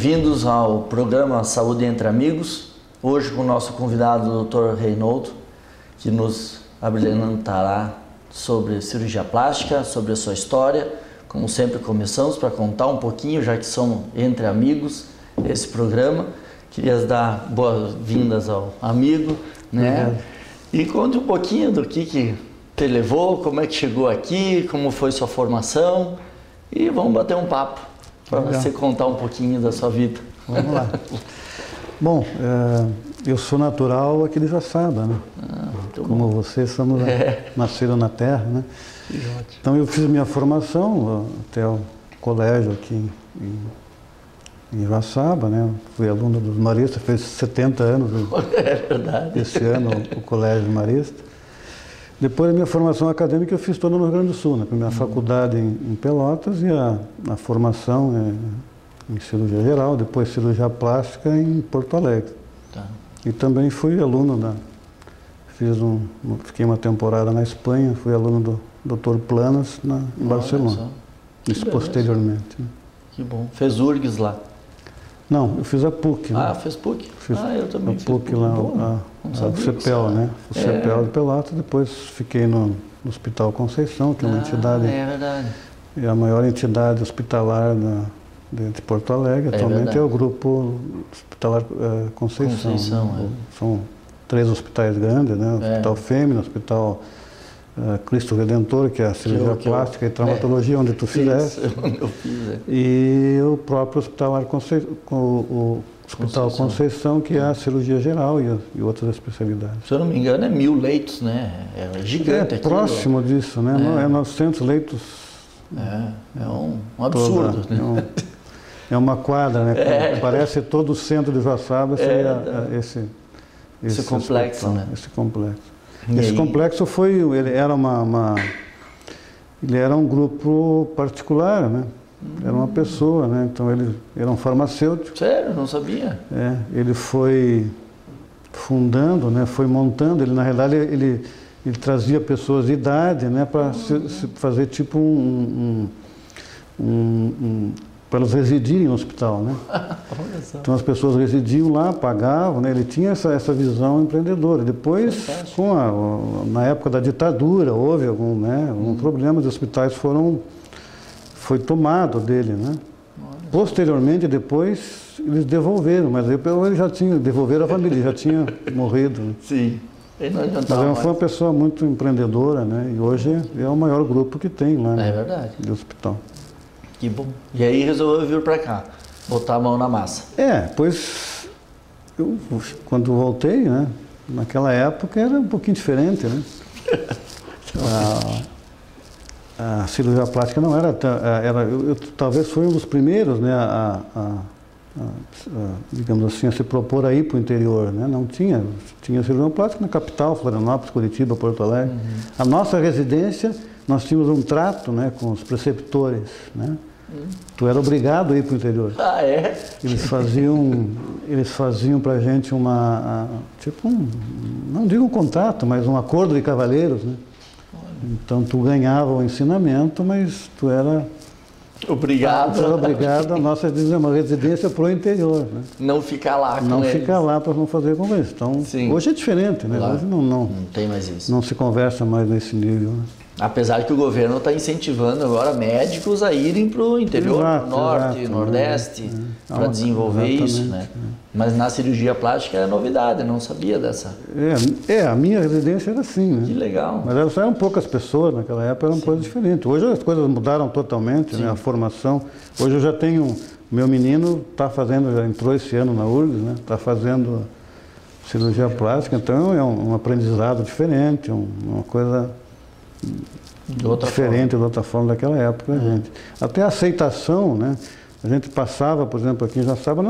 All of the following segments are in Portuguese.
bem-vindos ao programa Saúde Entre Amigos. Hoje com o nosso convidado, o Dr. Reinoldo, que nos abrilhantará sobre cirurgia plástica, sobre a sua história. Como sempre começamos para contar um pouquinho, já que somos entre amigos, esse programa. Queria dar boas-vindas ao amigo, né? E conte um pouquinho do que te levou, como é que chegou aqui, como foi sua formação. E vamos bater um papo para você contar um pouquinho da sua vida. Vamos lá. Bom, eu sou natural aqui de Joaçaba, né? Como vocês somos nasceram na terra, né? Então eu fiz minha formação até o colégio aqui em Joaçaba, né? Fui aluno dos maristas, fez 70 anos. É verdade. Esse ano o colégio marista. Depois da minha formação acadêmica eu fiz toda no Rio Grande do Sul, né? Primeira faculdade em Pelotas e a formação em cirurgia geral, depois cirurgia plástica em Porto Alegre. Tá. E também fui aluno fiquei uma temporada na Espanha, fui aluno do Dr. Planas em Barcelona. Isso posteriormente. Né? Que bom. Fez URGS lá? Não, eu fiz a PUC. Ah, né? Fez PUC? Eu também fiz PUC lá, o CEPEL, né? O CEPEL de Pelotas, depois fiquei no Hospital Conceição, que é uma entidade... É verdade. É a maior entidade hospitalar de Porto Alegre. Atualmente é o Grupo Hospitalar Conceição. São 3 hospitais grandes, né? O Hospital Fêmea, o Hospital Cristo Redentor, que é a cirurgia plástica e traumatologia, onde tu fizeste. Eu fiz, E o próprio Hospital Conceição, que é a cirurgia geral e outras especialidades. Se eu não me engano, é 1000 leitos, né? É gigante aqui. Próximo disso, né? É 900 leitos. É um absurdo. Né? É uma quadra, né? Parece todo o centro de Joaçaba seria esse complexo, né? Esse complexo. Esse complexo ele era um grupo particular, né? Era uma pessoa, né? Então ele era um farmacêutico. Sério? Não sabia? Ele foi fundando, né? Foi montando. Ele, na realidade, ele trazia pessoas de idade, né? Para se fazer tipo para elas residirem no hospital, né? Então as pessoas residiam lá, pagavam, né? Ele tinha essa visão empreendedora. Depois, na época da ditadura, houve algum problema, os hospitais foi tomado dele, né? Posteriormente, depois, eles devolveram, mas ele já tinha, devolveram a família, já tinha morrido. Né? Sim. Mas ele foi uma pessoa muito empreendedora, né? E hoje é o maior grupo que tem lá, né? É verdade. De hospital. Que bom. E aí resolveu vir para cá, botar a mão na massa. Pois eu, quando voltei, né? Naquela época era um pouquinho diferente, né? A cirurgia plástica não era... eu talvez fui um dos primeiros, né? Digamos assim, a se propor a ir para o interior, né? Não tinha cirurgia plástica na capital, Florianópolis, Curitiba, Porto Alegre. A nossa residência, nós tínhamos um trato, né, com os preceptores, né? Tu era obrigado a ir para o interior. Ah, é? Eles faziam para a gente não digo um contrato, mas um acordo de cavalheiros, né? Então tu ganhava o ensinamento, mas tu era obrigado a nossa uma residência para o interior, né? Não ficar lá com Não eles. ficar lá para não fazer com eles. Então, hoje é diferente, né? Claro. Hoje não tem mais isso. Não se conversa mais nesse nível, né? Apesar que o governo está incentivando agora médicos a irem para o interior, para o norte, nordeste, para desenvolver isso, né? Mas na cirurgia plástica é novidade, eu não sabia dessa. A minha residência era assim, né? Que legal. Mas eram poucas pessoas naquela época, eram coisas diferentes. Hoje as coisas mudaram totalmente, né? A formação. Hoje eu já tenho, meu menino já entrou esse ano na URGS, né? Está fazendo cirurgia plástica, então é um aprendizado diferente, uma coisa diferente de outra forma daquela época, gente. Até a aceitação, né? A gente passava, por exemplo, aqui em Joaçaba,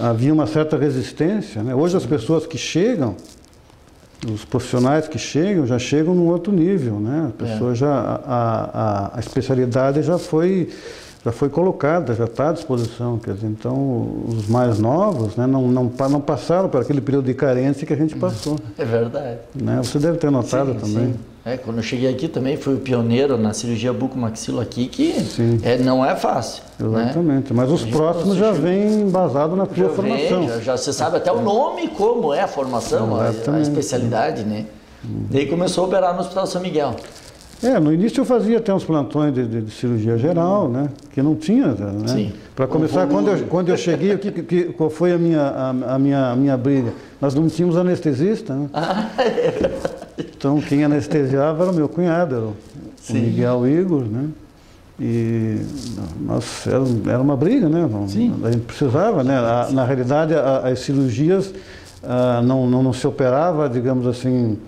havia uma certa resistência, né? Hoje as pessoas que chegam, os profissionais que chegam, já chegam num outro nível, né? A pessoa a especialidade já foi colocada, já está à disposição. Quer dizer, então, os mais novos, né, não passaram por aquele período de carência que a gente passou. É verdade. Né? Você deve ter notado também. Sim. Quando eu cheguei aqui também fui o pioneiro na cirurgia bucomaxilo aqui, que não é fácil. Exatamente, né? Mas os próximos já vêm embasados na tua formação. Já você sabe até o nome, como é a formação, a especialidade, né? Daí começou a operar no Hospital São Miguel. No início eu fazia até uns plantões de cirurgia geral, né? Que não tinha, né? Sim. Para começar, quando eu cheguei, qual foi a minha briga? Nós não tínhamos anestesista, né? Então quem anestesiava era o meu cunhado, era o Miguel Igor, né? E nossa, era uma briga, né? A gente precisava, né? Na realidade, as cirurgias não se operava, digamos assim,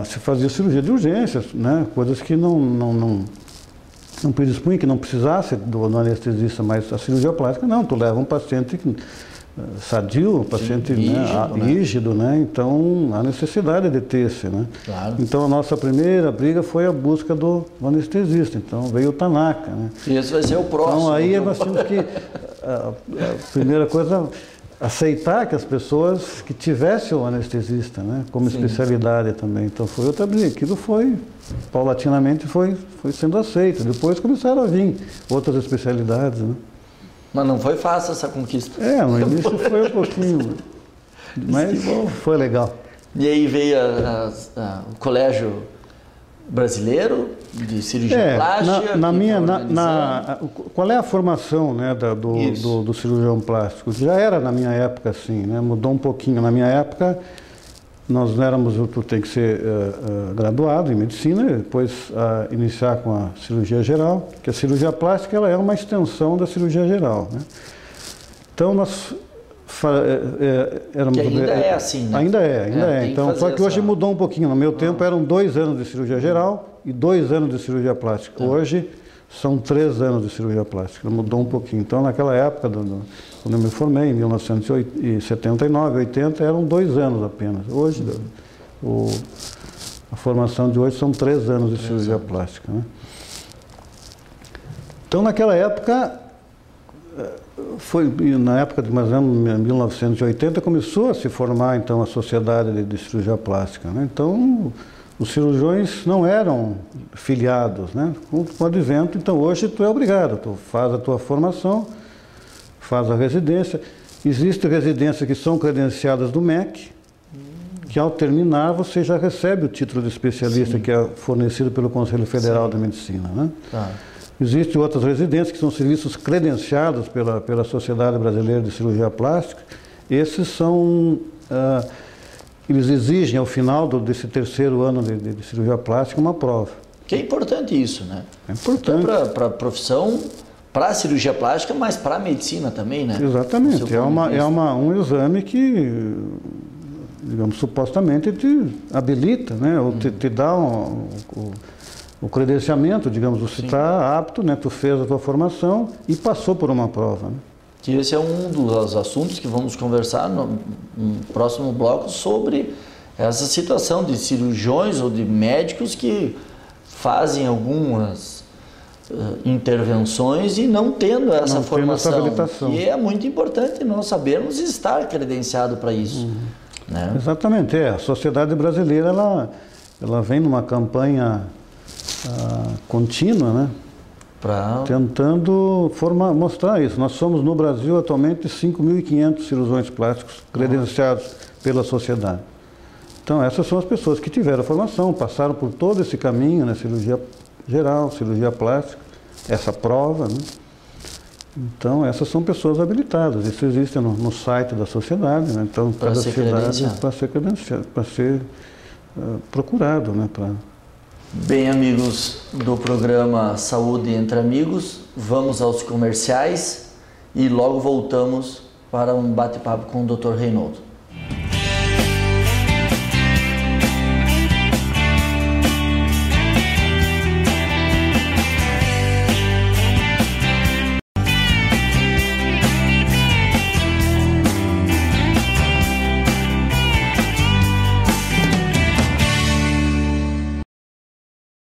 se fazia cirurgia de urgências, né? Coisas que não predispunha, que não precisasse do anestesista, mas a cirurgia plástica não, tu leva um paciente sadio, um paciente rígido, né? Então há necessidade de ter esse, né? Claro. Então a nossa primeira briga foi a busca do anestesista, então veio o Tanaka, né? E esse vai ser o próximo. Então aí nós tínhamos que, a primeira coisa, aceitar que as pessoas que tivessem o anestesista, né, como especialidade também. Então foi outra briga. Aquilo foi, paulatinamente, foi sendo aceito. Depois começaram a vir outras especialidades, né? Mas não foi fácil essa conquista. No início foi um pouquinho, mas foi legal. E aí veio o colégio brasileiro de cirurgia plástica? Qual é a formação, né, do cirurgião plástico? Já era na minha época assim, né? Mudou um pouquinho. Na minha época, nós éramos, tu tem que ser graduado em medicina, depois iniciar com a cirurgia geral, que a cirurgia plástica ela é uma extensão da cirurgia geral, né? Então nós éramos... Que ainda é assim, né? Ainda é. Então, só que hoje mudou um pouquinho. No meu tempo eram 2 anos de cirurgia geral e 2 anos de cirurgia plástica. Hoje são 3 anos de cirurgia plástica. Mudou um pouquinho. Então, naquela época, quando eu me formei, em 1979, 80, eram 2 anos apenas. Hoje, a formação de hoje são 3 anos de cirurgia plástica, né? Então, naquela época... na época de mais ou menos 1980 começou a se formar então a sociedade de cirurgia plástica, né? Então os cirurgiões não eram filiados, né? Com o advento, então hoje tu é obrigado, tu faz a tua formação, faz a residência. Existem residências que são credenciadas do MEC, que ao terminar você já recebe o título de especialista que é fornecido pelo Conselho Federal da Medicina, né? Existem outras residências que são serviços credenciados pela Sociedade Brasileira de Cirurgia Plástica. Esses são, eles exigem ao final desse 3º ano de cirurgia plástica uma prova. Que é importante isso, né? É importante. Para a profissão, para a cirurgia plástica, mas para a medicina também, né? Exatamente. É um exame que, digamos, supostamente te habilita, né? Ou te dá o credenciamento, digamos, você está apto, né? Tu fez a tua formação e passou por uma prova, né? Que esse é um dos assuntos que vamos conversar no próximo bloco sobre essa situação de cirurgiões ou de médicos que fazem algumas intervenções e não tendo essa formação, que é muito importante nós sabermos estar credenciado para isso. Né? Exatamente, a sociedade brasileira ela vem numa campanha contínua, né? Tentando mostrar isso. Nós somos no Brasil atualmente 5.500 cirurgiões plásticos credenciados pela sociedade. Então essas são as pessoas que tiveram formação, passaram por todo esse caminho, né? Cirurgia geral, cirurgia plástica, essa prova, né? Então essas são pessoas habilitadas. Isso existe no site da sociedade, né? Então cada cidade para ser credenciado, para ser procurado, né? Bem, amigos do programa Saúde Entre Amigos, vamos aos comerciais e logo voltamos para um bate-papo com o Dr. Reinoldo.